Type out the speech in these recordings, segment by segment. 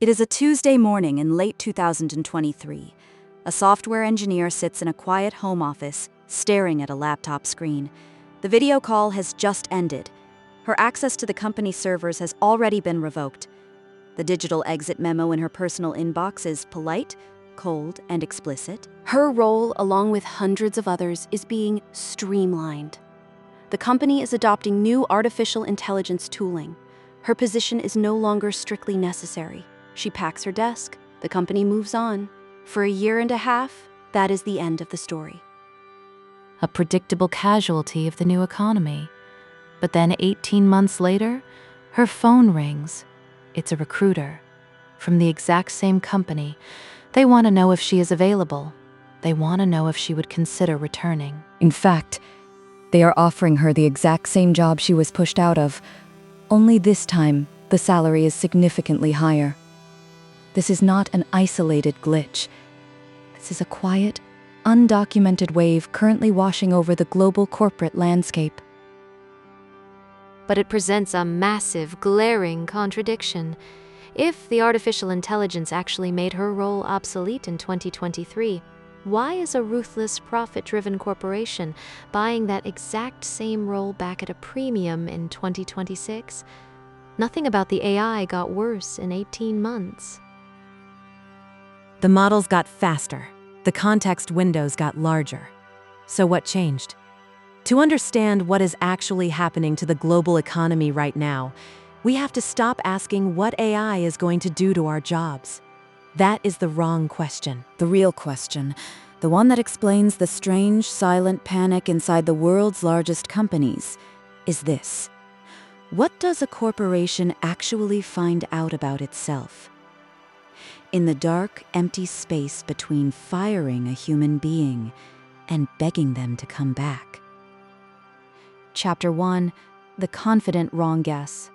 It is a Tuesday morning in late 2023. A software engineer sits in a quiet home office, staring at a laptop screen. The video call has just ended. Her access to the company servers has already been revoked. The digital exit memo in her personal inbox is polite, cold, and explicit. Her role, along with hundreds of others, is being streamlined. The company is adopting new artificial intelligence tooling. Her position is no longer strictly necessary. She packs her desk. The company moves on. For a year and a half, that is the end of the story. A predictable casualty of the new economy. But then 18 months later, her phone rings. It's a recruiter from the exact same company. They want to know if she is available. They want to know if she would consider returning. In fact, they are offering her the exact same job she was pushed out of. Only this time, the salary is significantly higher. This is not an isolated glitch. This is a quiet, undocumented wave currently washing over the global corporate landscape. But it presents a massive, glaring contradiction. If the artificial intelligence actually made her role obsolete in 2023, why is a ruthless, profit-driven corporation buying that exact same role back at a premium in 2026? Nothing about the AI got worse in 18 months. The models got faster. The context windows got larger. So what changed? To understand what is actually happening to the global economy right now, we have to stop asking what AI is going to do to our jobs. That is the wrong question. The real question, the one that explains the strange, silent panic inside the world's largest companies, is this. What does a corporation actually find out about itself? In the dark, empty space between firing a human being and begging them to come back. Chapter 1: The Confident Wrong Guess.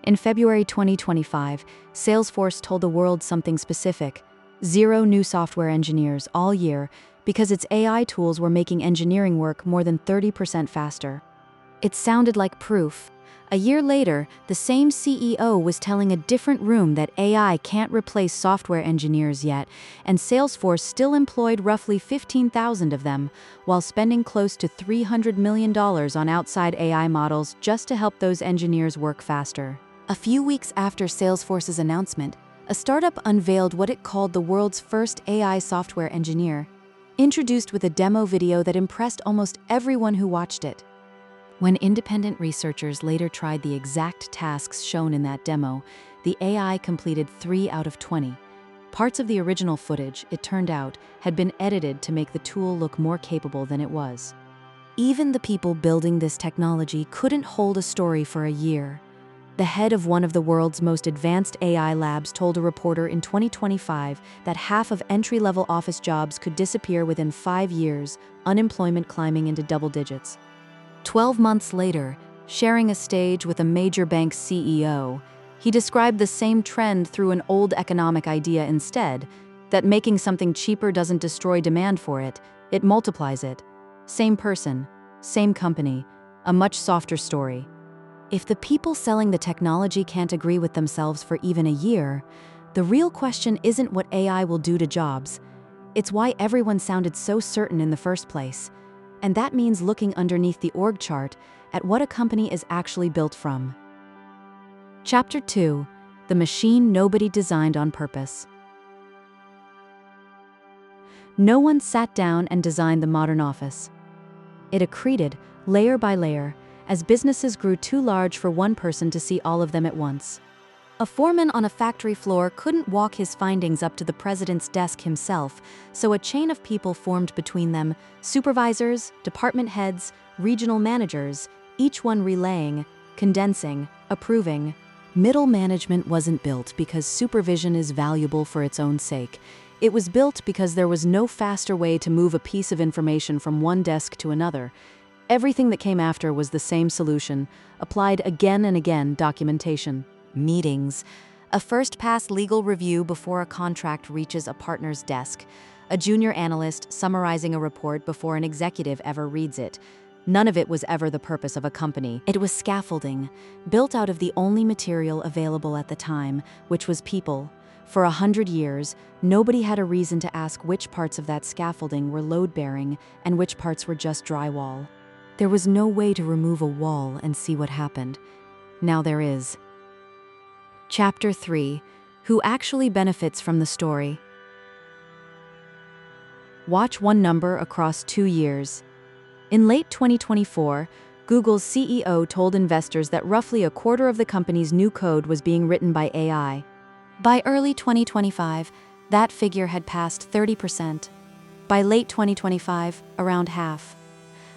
In February 2025, Salesforce told the world something specific: 0 new software engineers all year because its AI tools were making engineering work more than 30% faster. It sounded like proof. A year later, the same CEO was telling a different room that AI can't replace software engineers yet, and Salesforce still employed roughly 15,000 of them, while spending close to $300 million on outside AI models just to help those engineers work faster. A few weeks after Salesforce's announcement, a startup unveiled what it called the world's first AI software engineer, introduced with a demo video that impressed almost everyone who watched it. When independent researchers later tried the exact tasks shown in that demo, the AI completed 3 out of 20. Parts of the original footage, it turned out, had been edited to make the tool look more capable than it was. Even the people building this technology couldn't hold a story for a year. The head of one of the world's most advanced AI labs told a reporter in 2025 that half of entry-level office jobs could disappear within 5 years, unemployment climbing into double digits. 12 months later, sharing a stage with a major bank's CEO, he described the same trend through an old economic idea instead, that making something cheaper doesn't destroy demand for it, it multiplies it. Same person, same company, a much softer story. If the people selling the technology can't agree with themselves for even a year, the real question isn't what AI will do to jobs. It's why everyone sounded so certain in the first place. And that means looking underneath the org chart at what a company is actually built from. Chapter 2: The Machine Nobody Designed on Purpose. No one sat down and designed the modern office. It accreted, layer by layer, as businesses grew too large for one person to see all of them at once. A foreman on a factory floor couldn't walk his findings up to the president's desk himself, so a chain of people formed between them: supervisors, department heads, regional managers, each one relaying, condensing, approving. Middle management wasn't built because supervision is valuable for its own sake. It was built because there was no faster way to move a piece of information from one desk to another. Everything that came after was the same solution, applied again and again: documentation. Meetings. A first-pass legal review before a contract reaches a partner's desk. A junior analyst summarizing a report before an executive ever reads it. None of it was ever the purpose of a company. It was scaffolding, built out of the only material available at the time, which was people. For 100 years, nobody had a reason to ask which parts of that scaffolding were load-bearing and which parts were just drywall. There was no way to remove a wall and see what happened. Now there is. Chapter 3. Who actually benefits from the story? Watch one number across 2 years. In late 2024, Google's CEO told investors that roughly a quarter of the company's new code was being written by AI. By early 2025, that figure had passed 30%. By late 2025, around half.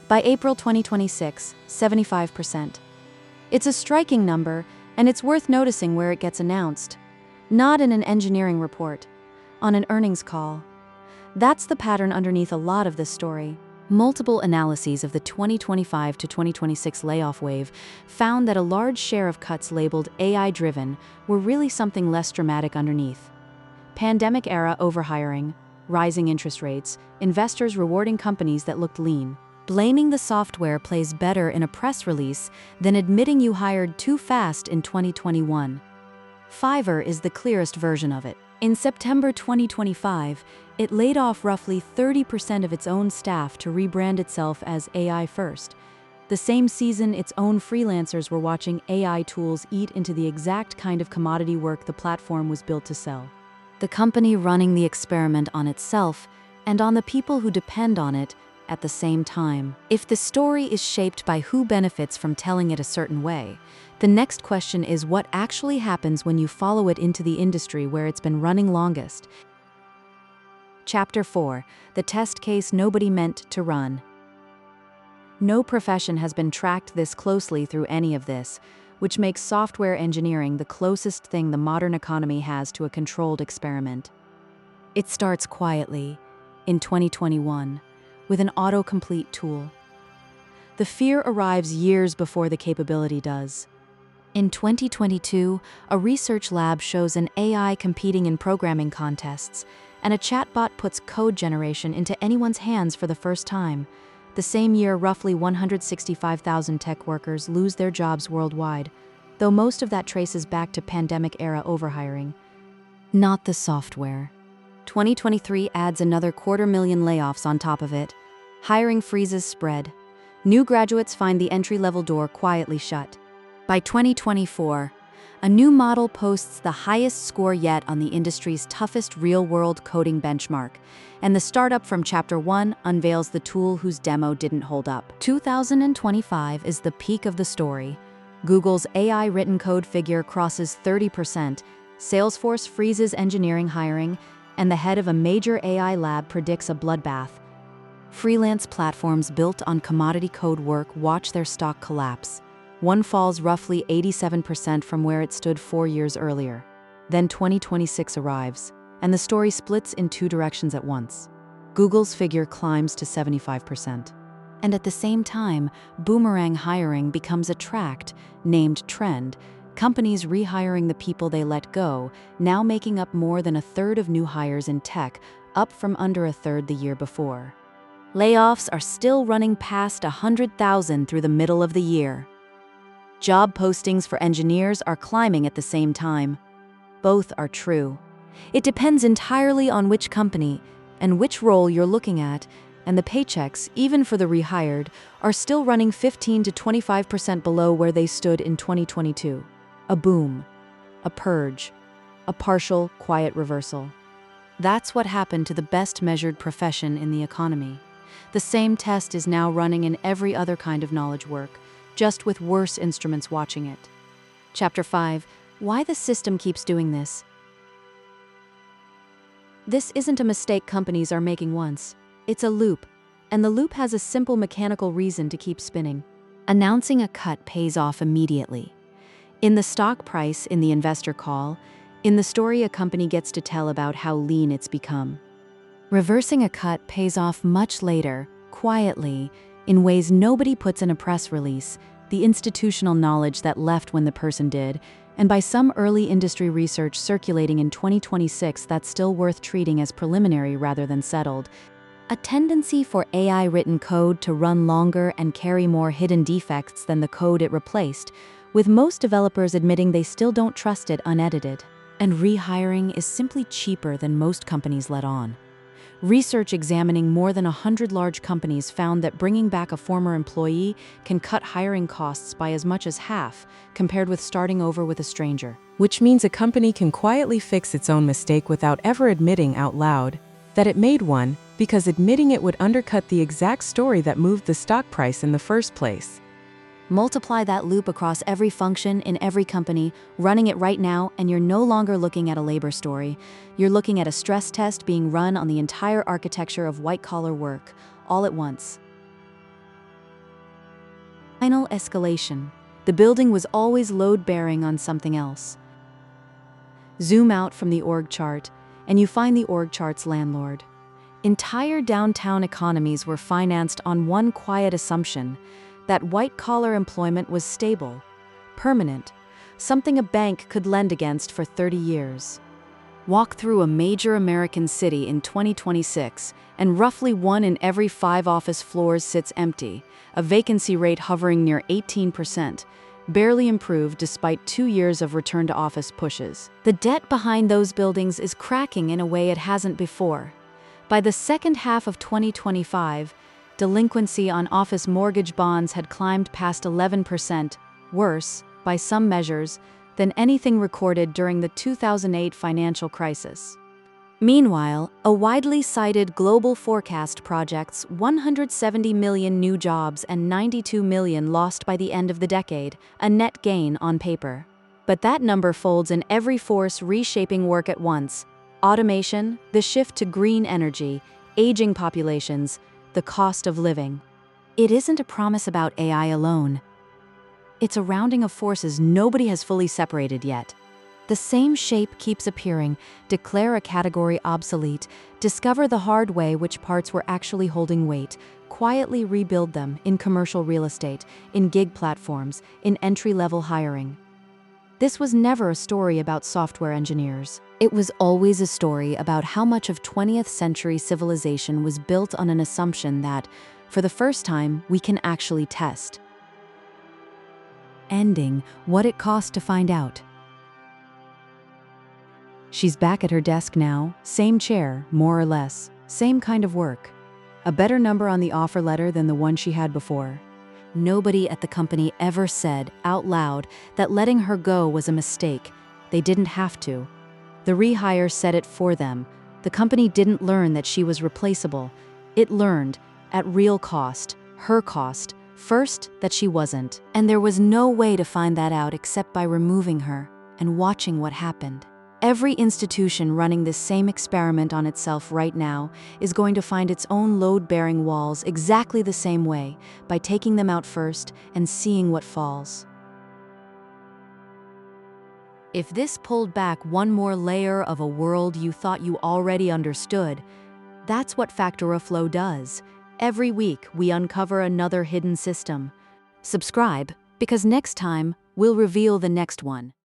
By April 2026, 75%. It's a striking number, and it's worth noticing where it gets announced. Not in an engineering report, on an earnings call. That's the pattern underneath a lot of this story. Multiple analyses of the 2025 to 2026 layoff wave found that a large share of cuts labeled AI-driven were really something less dramatic underneath. Pandemic-era overhiring, rising interest rates, investors rewarding companies that looked lean. Blaming the software plays better in a press release than admitting you hired too fast in 2021. Fiverr is the clearest version of it. In September 2025, it laid off roughly 30% of its own staff to rebrand itself as AI First. The same season, its own freelancers were watching AI tools eat into the exact kind of commodity work the platform was built to sell. The company running the experiment on itself and on the people who depend on it at the same time. If the story is shaped by who benefits from telling it a certain way, the next question is what actually happens when you follow it into the industry where it's been running longest. Chapter 4. The test case nobody meant to run. No profession has been tracked this closely through any of this, which makes software engineering the closest thing the modern economy has to a controlled experiment. It starts quietly, in 2021, with an autocomplete tool. The fear arrives years before the capability does. In 2022, a research lab shows an AI competing in programming contests, and a chatbot puts code generation into anyone's hands for the first time. The same year, roughly 165,000 tech workers lose their jobs worldwide, though most of that traces back to pandemic-era overhiring. Not the software. 2023 adds another 250,000 layoffs on top of it. Hiring freezes spread. New graduates find the entry-level door quietly shut. By 2024, a new model posts the highest score yet on the industry's toughest real-world coding benchmark, and the startup from Chapter 1 unveils the tool whose demo didn't hold up. 2025 is the peak of the story. Google's AI written code figure crosses 30%, Salesforce freezes engineering hiring, and the head of a major AI lab predicts a bloodbath. Freelance platforms built on commodity code work watch their stock collapse. One falls roughly 87% from where it stood 4 years earlier. Then 2026 arrives, and the story splits in two directions at once. Google's figure climbs to 75%. And at the same time, Boomerang hiring becomes a tract, named trend, companies rehiring the people they let go, now making up more than a third of new hires in tech, up from under a third the year before. Layoffs are still running past 100,000 through the middle of the year. Job postings for engineers are climbing at the same time. Both are true. It depends entirely on which company and which role you're looking at, and the paychecks, even for the rehired, are still running 15 to 25% below where they stood in 2022. A boom, a purge, a partial, quiet reversal. That's what happened to the best measured profession in the economy. The same test is now running in every other kind of knowledge work, just with worse instruments watching it. Chapter 5. Why the system keeps doing this. This isn't a mistake companies are making once. It's a loop, and the loop has a simple mechanical reason to keep spinning. Announcing a cut pays off immediately. In the stock price, in the investor call, in the story a company gets to tell about how lean it's become. Reversing a cut pays off much later, quietly, in ways nobody puts in a press release, the institutional knowledge that left when the person did, and by some early industry research circulating in 2026 that's still worth treating as preliminary rather than settled. a tendency for AI-written code to run longer and carry more hidden defects than the code it replaced, with most developers admitting they still don't trust it unedited. And rehiring is simply cheaper than most companies let on. Research examining more than 100 large companies found that bringing back a former employee can cut hiring costs by as much as half, compared with starting over with a stranger. Which means a company can quietly fix its own mistake without ever admitting out loud that it made one, because admitting it would undercut the exact story that moved the stock price in the first place. Multiply that loop across every function in every company, running it right now, and you're no longer looking at a labor story. You're looking at a stress test being run on the entire architecture of white-collar work, all at once. Final escalation. The building was always load-bearing on something else. Zoom out from the org chart, and you find the org chart's landlord. Entire downtown economies were financed on one quiet assumption: that white-collar employment was stable, permanent, something a bank could lend against for 30 years. Walk through a major American city in 2026, and roughly 1 in every 5 office floors sits empty, a vacancy rate hovering near 18%, barely improved despite 2 years of return-to-office pushes. The debt behind those buildings is cracking in a way it hasn't before. By the second half of 2025, delinquency on office mortgage bonds had climbed past 11%, worse, by some measures, than anything recorded during the 2008 financial crisis. Meanwhile, a widely cited global forecast projects 170 million new jobs and 92 million lost by the end of the decade, a net gain on paper. But that number folds in every force reshaping work at once: automation, the shift to green energy, aging populations, the cost of living. It isn't a promise about AI alone. It's a rounding of forces nobody has fully separated yet. The same shape keeps appearing: declare a category obsolete, discover the hard way which parts were actually holding weight, quietly rebuild them in commercial real estate, in gig platforms, in entry-level hiring. This was never a story about software engineers. It was always a story about how much of 20th century civilization was built on an assumption that, for the first time, we can actually test. Ending, what it cost to find out. She's back at her desk now, same chair, more or less, same kind of work. A better number on the offer letter than the one she had before. Nobody at the company ever said, out loud, that letting her go was a mistake. They didn't have to. The rehire said it for them. The company didn't learn that she was replaceable. It learned, at real cost, her cost, first, that she wasn't. And there was no way to find that out except by removing her and watching what happened. Every institution running this same experiment on itself right now is going to find its own load-bearing walls exactly the same way, by taking them out first and seeing what falls. If this pulled back one more layer of a world you thought you already understood, that's what FactoraFlow does. Every week, we uncover another hidden system. Subscribe, because next time, we'll reveal the next one.